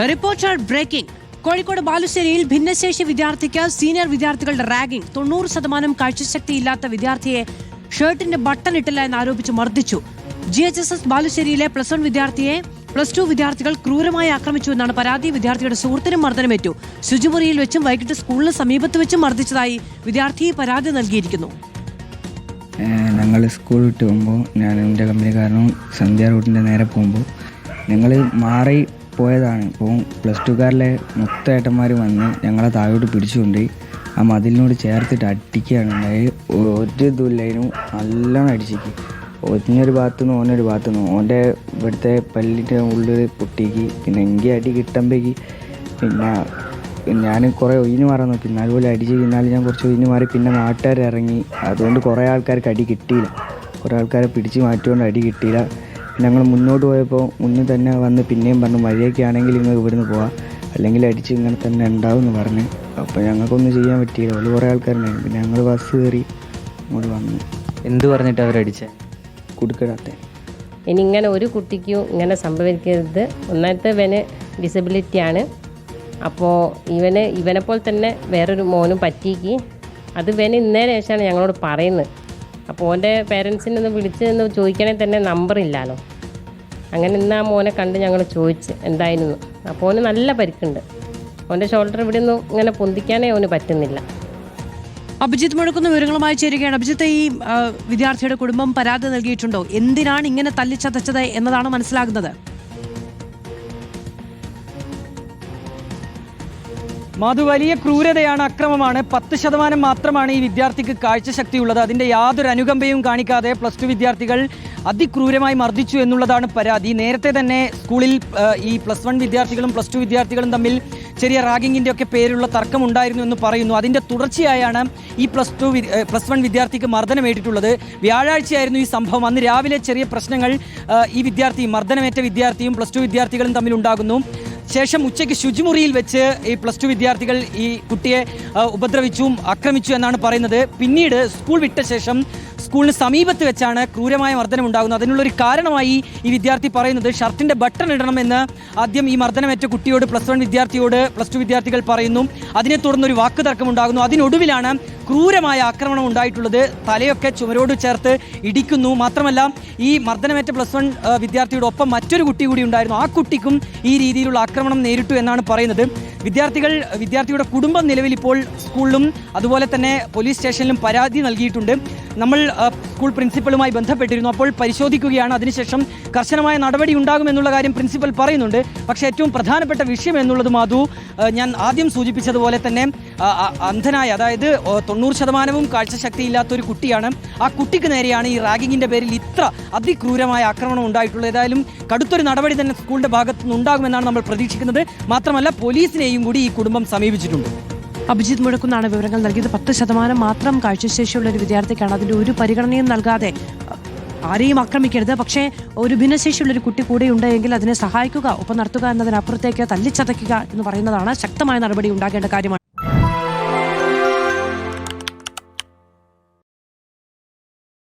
Reporter breaking. Kozhikode ബാലുശ്ശേരിയിൽ ഭിന്നശേഷി വിദ്യാർത്ഥിക്ക് senior വിദ്യാർത്ഥികളുടെ റാഗിംഗ്. 90% കാഴ്ചശക്തിയില്ലാത്ത വിദ്യാർത്ഥിയെ ഷർട്ടിന്റെ ബട്ടൺ ഇട്ടില്ല എന്നാരോപിച്ച് മർദ്ദിച്ചു. GHSS ബാലുശ്ശേരിയിലെ +1 വിദ്യാർത്ഥിയെ +2 വിദ്യാർത്ഥികൾ ക്രൂരമായി ആക്രമിച്ചു എന്നാണ് പരാതി. വിദ്യാർത്ഥിയുടെ സുഹൃത്തിനും മർദ്ദനമേറ്റു. ശുചിമുറിയിൽ വെച്ചും വൈകിട്ട് സ്കൂളിന് സമീപത്ത് വെച്ചും മർദ്ദിച്ചതായി വിദ്യാർത്ഥി പരാതി നൽകിയിരിക്കുന്നു. ഞങ്ങൾ സ്കൂൾ വിട്ട് പോകുമ്പോൾ ഞാൻ എൻ്റെ കമ്പനിക്കാരനും സന്ധ്യ റൂട്ടിൻ്റെ നേരെ പോകുമ്പോൾ ഞങ്ങൾ മാറി പോയതാണ്. ഇപ്പോൾ +2കാരിലെ മൊത്തമായിട്ടന്മാർ വന്ന് ഞങ്ങളെ താഴോട്ട് പിടിച്ചുകൊണ്ട് ആ മതിലിനോട് ചേർത്തിട്ട് അടിക്കുകയാണ് ഉണ്ടായി. ഒരു ഇതുമില്ലായിരുന്നു, നല്ലോണം അടിച്ചിക്ക്. ഒന്നൊരു ഭാഗത്തുനിന്ന് ഓനൊരു ഭാഗത്തുനിന്ന് ഓൻ്റെ ഇവിടുത്തെ പല്ലിൻ്റെ ഉള്ളിൽ പൊട്ടിക്ക്. പിന്നെ എനിക്ക് അടി കിട്ടുമ്പോഴേക്ക് പിന്നെ ഞാൻ കുറേ ഒഴിഞ്ഞു മാറാൻ നോക്കി. എന്നാൽ പോലെ അടിച്ച് പിന്നാലും ഞാൻ കുറച്ച് ഒഴിഞ്ഞു മാറി. പിന്നെ നാട്ടുകാർ ഇറങ്ങി, അതുകൊണ്ട് കുറേ ആൾക്കാർക്ക് അടി കിട്ടിയില്ല. കുറേ ആൾക്കാരെ പിടിച്ച് മാറ്റിക്കൊണ്ട് അടി കിട്ടിയില്ല. ഞങ്ങൾ മുന്നോട്ട് പോയപ്പോൾ മുന്നിൽ തന്നെ വന്ന് പിന്നെയും പറഞ്ഞു മഴയൊക്കെ ആണെങ്കിൽ നിങ്ങൾക്ക് ഇവിടുന്ന് പോവാം, അല്ലെങ്കിൽ അടിച്ച് ഇങ്ങനെ തന്നെ ഉണ്ടാവും എന്ന് പറഞ്ഞ്. അപ്പോൾ ഞങ്ങൾക്കൊന്നും ചെയ്യാൻ പറ്റിയില്ല. അവൾ കുറേ ആൾക്കാരുണ്ടായിരുന്നു. പിന്നെ ഞങ്ങൾ ബസ് കയറി ഇങ്ങോട്ട് വന്നു. എന്ത് പറഞ്ഞിട്ട് അവരടിച്ചേ? കൊടുക്കടാത്തെ ഇനി ഇങ്ങനെ ഒരു കുട്ടിക്കും ഇങ്ങനെ സംഭവിക്കരുത്. ഒന്നാമത്തെ ഇവന് ഡിസബിലിറ്റിയാണ്. അപ്പോൾ ഇവനെപ്പോൾ തന്നെ വേറൊരു മോനും പറ്റിക്ക്. അത് ഇവന് ഇന്നേന് ശേഷമാണ് ഞങ്ങളോട് പറയുന്നത്. അപ്പോൾ ഓൻ്റെ പേരൻസിനെ ഒന്ന് വിളിച്ച് ചോദിക്കണമെങ്കിൽ തന്നെ നമ്പറില്ലല്ലോ. അങ്ങനെ ഇന്ന് ആ മോനെ കണ്ട് ഞങ്ങൾ ചോദിച്ച് എന്തായിരുന്നു. അപ്പോൾ ഓന് നല്ല പരിക്കുണ്ട്. ഓൻ്റെ ഷോൾഡർ ഇവിടെ ഒന്നും ഇങ്ങനെ പൊന്തിക്കാനേ ഓന് പറ്റുന്നില്ല. അഭിജിത്ത് മുഴക്കുന്ന വിവരങ്ങളുമായി ചേരുകയാണ്. അഭിജിത്ത്, ഈ വിദ്യാർത്ഥിയുടെ കുടുംബം പരാതി നൽകിയിട്ടുണ്ടോ? എന്തിനാണ് ഇങ്ങനെ തല്ലിച്ചതച്ചത് എന്നതാണ് മനസ്സിലാകുന്നത്. മധു, വലിയ ക്രൂരതയാണ്, അക്രമമാണ്. 10% മാത്രമാണ് ഈ വിദ്യാർത്ഥിക്ക് കാഴ്ചശക്തിയുള്ളത്. അതിൻ്റെ യാതൊരു അനുകമ്പയും കാണിക്കാതെ +2 വിദ്യാർത്ഥികൾ അതിക്രൂരമായി മർദ്ദിച്ചു എന്നുള്ളതാണ് പരാതി. നേരത്തെ തന്നെ സ്കൂളിൽ ഈ +1 വിദ്യാർത്ഥികളും +2 വിദ്യാർത്ഥികളും തമ്മിൽ ചെറിയ റാഗിങ്ങിൻ്റെ ഒക്കെ പേരുള്ള തർക്കമുണ്ടായിരുന്നു എന്ന് പറയുന്നു. അതിൻ്റെ തുടർച്ചയായാണ് ഈ +1 വിദ്യാർത്ഥിക്ക് മർദ്ദനമേറ്റിട്ടുള്ളത്. വ്യാഴാഴ്ചയായിരുന്നു ഈ സംഭവം. അന്ന് രാവിലെ ചെറിയ പ്രശ്നങ്ങൾ ഈ മർദ്ദനമേറ്റ വിദ്യാർത്ഥിയും +2 വിദ്യാർത്ഥികളും തമ്മിലുണ്ടാകുന്നു. ശേഷം ഉച്ചയ്ക്ക് ശുചിമുറിയിൽ വെച്ച് ഈ +2 വിദ്യാർത്ഥികൾ ഈ കുട്ടിയെ ഉപദ്രവിച്ചും ആക്രമിച്ചു എന്നാണ് പറയുന്നത്. പിന്നീട് സ്കൂൾ വിട്ട ശേഷം സ്കൂളിന് സമീപത്ത് വെച്ചാണ് ക്രൂരമായ മർദ്ദനം ഉണ്ടാകുന്നത്. അതിനുള്ളൊരു കാരണമായി ഈ വിദ്യാർത്ഥി പറയുന്നത് ഷർട്ടിൻ്റെ ബട്ടൺ ഇടണമെന്ന് ആദ്യം ഈ മർദ്ദനമേറ്റ കുട്ടിയോട് +1 വിദ്യാർത്ഥിയോട് +2 വിദ്യാർത്ഥികൾ പറയുന്നു. അതിനെ തുടർന്നൊരു വാക്ക് തർക്കം ഉണ്ടാകുന്നു. അതിനൊടുവിലാണ് ക്രൂരമായ ആക്രമണം ഉണ്ടായിട്ടുള്ളത്. തലയൊക്കെ ചുമരോട് ചേർത്ത് ഇടിക്കുന്നു. മാത്രമല്ല ഈ മർദ്ദനമേറ്റ +1 വിദ്യാർത്ഥിയുടെ ഒപ്പം മറ്റൊരു കുട്ടി കൂടി ഉണ്ടായിരുന്നു. ആ കുട്ടിക്കും ഈ രീതിയിലുള്ള ആക്രമണം നേരിട്ടു എന്നാണ് പറയുന്നത്. വിദ്യാർത്ഥിയുടെ കുടുംബം നിലവിൽ ഇപ്പോൾ സ്കൂളിലും അതുപോലെ തന്നെ പോലീസ് സ്റ്റേഷനിലും പരാതി നൽകിയിട്ടുണ്ട്. നമ്മൾ സ്കൂൾ പ്രിൻസിപ്പലുമായി ബന്ധപ്പെട്ടിരുന്നു. അപ്പോൾ പരിശോധിക്കുകയാണ്. അതിനുശേഷം കർശനമായ നടപടി ഉണ്ടാകുമെന്നുള്ള കാര്യം പ്രിൻസിപ്പൽ പറയുന്നുണ്ട്. പക്ഷേ ഏറ്റവും പ്രധാനപ്പെട്ട വിഷയം എന്നുള്ളത് മാധു, ഞാൻ ആദ്യം സൂചിപ്പിച്ചതുപോലെ തന്നെ അന്ധനായ, അതായത് 90% കാഴ്ചശക്തിയില്ലാത്തൊരു കുട്ടിയാണ്. ആ കുട്ടിക്ക് നേരെയാണ് ഈ റാഗിങ്ങിൻ്റെ പേരിൽ ഇത്ര അതിക്രൂരമായ ആക്രമണം ഉണ്ടായിട്ടുള്ളത്. ഏതായാലും കടുത്തൊരു നടപടി തന്നെ സ്കൂളിൻ്റെ ഭാഗത്തു നിന്നുണ്ടാകുമെന്നാണ് നമ്മൾ പ്രതീക്ഷിക്കുന്നത്. മാത്രമല്ല പോലീസിനെയും കൂടി ഈ കുടുംബം സമീപിച്ചിട്ടുണ്ട്. അഭിജിത്ത് മുഴക്കുന്നാണ് വിവരങ്ങൾ നൽകിയത്. 10% മാത്രം കാഴ്ചശേഷിയുള്ള ഒരു വിദ്യാർത്ഥിക്കാണ്. അതിൻ്റെ ഒരു പരിഗണനയും നൽകാതെ ആരെയും ആക്രമിക്കരുത്, പക്ഷേ ഒരു ഭിന്നശേഷിയുള്ളൊരു കുട്ടി കൂടെ ഉണ്ടെങ്കിൽ അതിനെ സഹായിക്കുക, ഒപ്പം നടത്തുക എന്നതിനപ്പുറത്തേക്ക് തല്ലിച്ചതയ്ക്കുക എന്ന് പറയുന്നതാണ് ശക്തമായ നടപടി ഉണ്ടാകേണ്ട കാര്യമാണ്.